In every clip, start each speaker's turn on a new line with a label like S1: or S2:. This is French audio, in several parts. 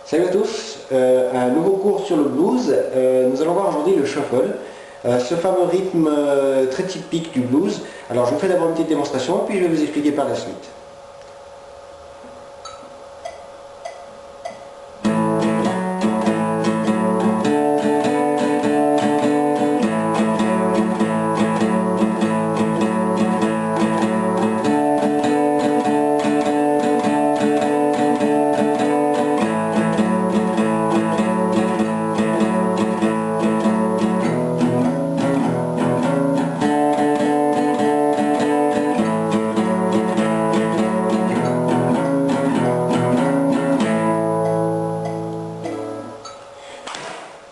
S1: Salut à tous, un nouveau cours sur le blues. Nous allons voir aujourd'hui le shuffle, ce fameux rythme très typique du blues. Alors je vous fais d'abord une petite démonstration, puis je vais vous expliquer par la suite.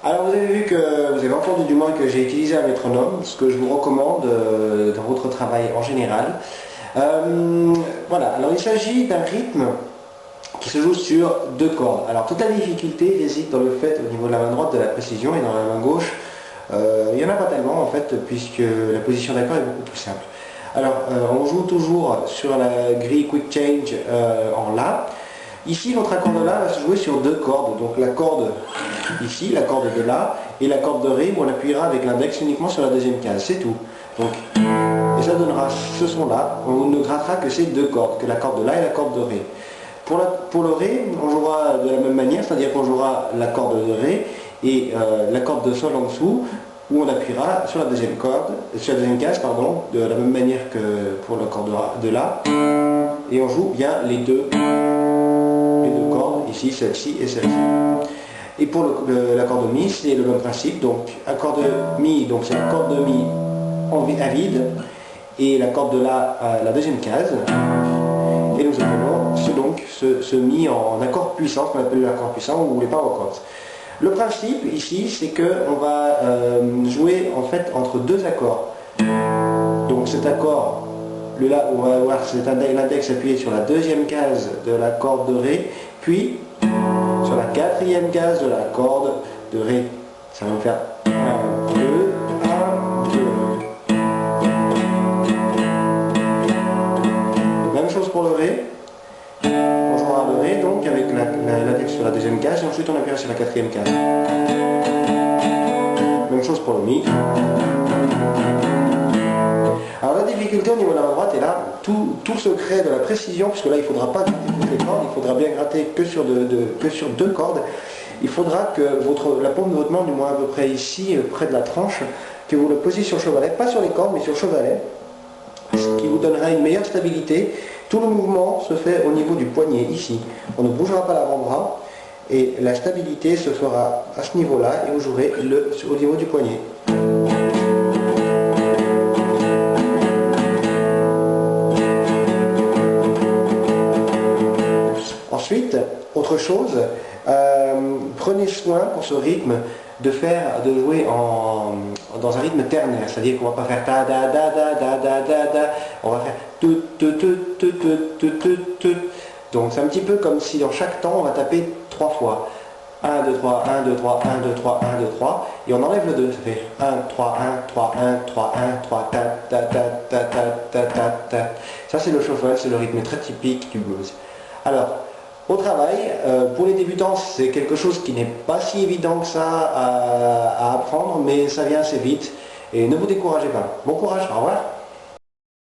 S1: Alors vous avez vu que, vous avez entendu du moins que j'ai utilisé un métronome, ce que je vous recommande dans votre travail en général. Voilà, alors il s'agit d'un rythme qui se joue sur deux cordes. Alors toute la difficulté réside dans le fait, au niveau de la main droite, de la précision, et dans la main gauche, il n'y en a pas tellement en fait, puisque la position d'accord est beaucoup plus simple. Alors on joue toujours sur la grille Quick Change en La. Ici, notre accord de La va se jouer sur deux cordes. Donc la corde ici, la corde de La, et la corde de Ré, où on appuiera avec l'index uniquement sur la deuxième case. C'est tout. Donc, et ça donnera ce son-là. On ne grattera que ces deux cordes, que la corde de La et la corde de Ré. Pour le Ré, on jouera de la même manière, c'est-à-dire qu'on jouera la corde de Ré et la corde de Sol en dessous, où on appuiera sur la deuxième corde, sur la deuxième case, pardon, de la même manière que pour la corde de La. Et on joue bien les deux cordes, ici, celle-ci et celle-ci. Et pour l'accord de Mi, c'est le même principe. Donc, accord de Mi, donc c'est la corde de Mi à vide, et la corde de La à la deuxième case. Et nous appelons ce Mi en accord puissant, ce qu'on appelle l'accord puissant ou les power chords. Le principe ici, c'est qu'on va jouer en fait entre deux accords. Donc cet accord, le La, on va avoir l'index appuyé sur la deuxième case de la corde de Ré, puis sur la quatrième case de la corde de Ré. Ça va nous faire 1, 2, 1, 2. Même chose pour le Ré. On jouera le Ré donc avec l'index sur la deuxième case et ensuite on appuiera sur la quatrième case. Même chose pour le Mi. Alors la difficulté au niveau de la main droite est là, tout le secret de la précision, puisque là il ne faudra pas gratter toutes les cordes, il faudra bien gratter que sur deux cordes. Il faudra que la paume de votre main, du moins à peu près ici, près de la tranche, que vous le posiez sur le chevalet, pas sur les cordes mais sur le chevalet, ce qui vous donnera une meilleure stabilité. Tout le mouvement se fait au niveau du poignet, ici. On ne bougera pas l'avant-bras et la stabilité se fera à ce niveau-là et vous jouerez au niveau du poignet. Ensuite, autre chose, prenez soin pour ce rythme de jouer dans un rythme ternaire, c'est-à-dire qu'on ne va pas faire ta da da da da da da da, on va faire tout tout tout tout tout tout tout tout. Donc c'est un petit peu comme si dans chaque temps on va taper 3 fois. 1, 2, 3, 1, 2, 3, 1, 2, 3, 1, 2, 3, et on enlève le 2, ça fait 1, 3, 1, 3, 1, 3, 1, 3, ta ta ta ta ta ta ta ta. Ça c'est le shuffle, c'est le rythme très typique du blues. Alors, au travail, pour les débutants, c'est quelque chose qui n'est pas si évident que ça à apprendre, mais ça vient assez vite. Et ne vous découragez pas. Bon courage, au revoir.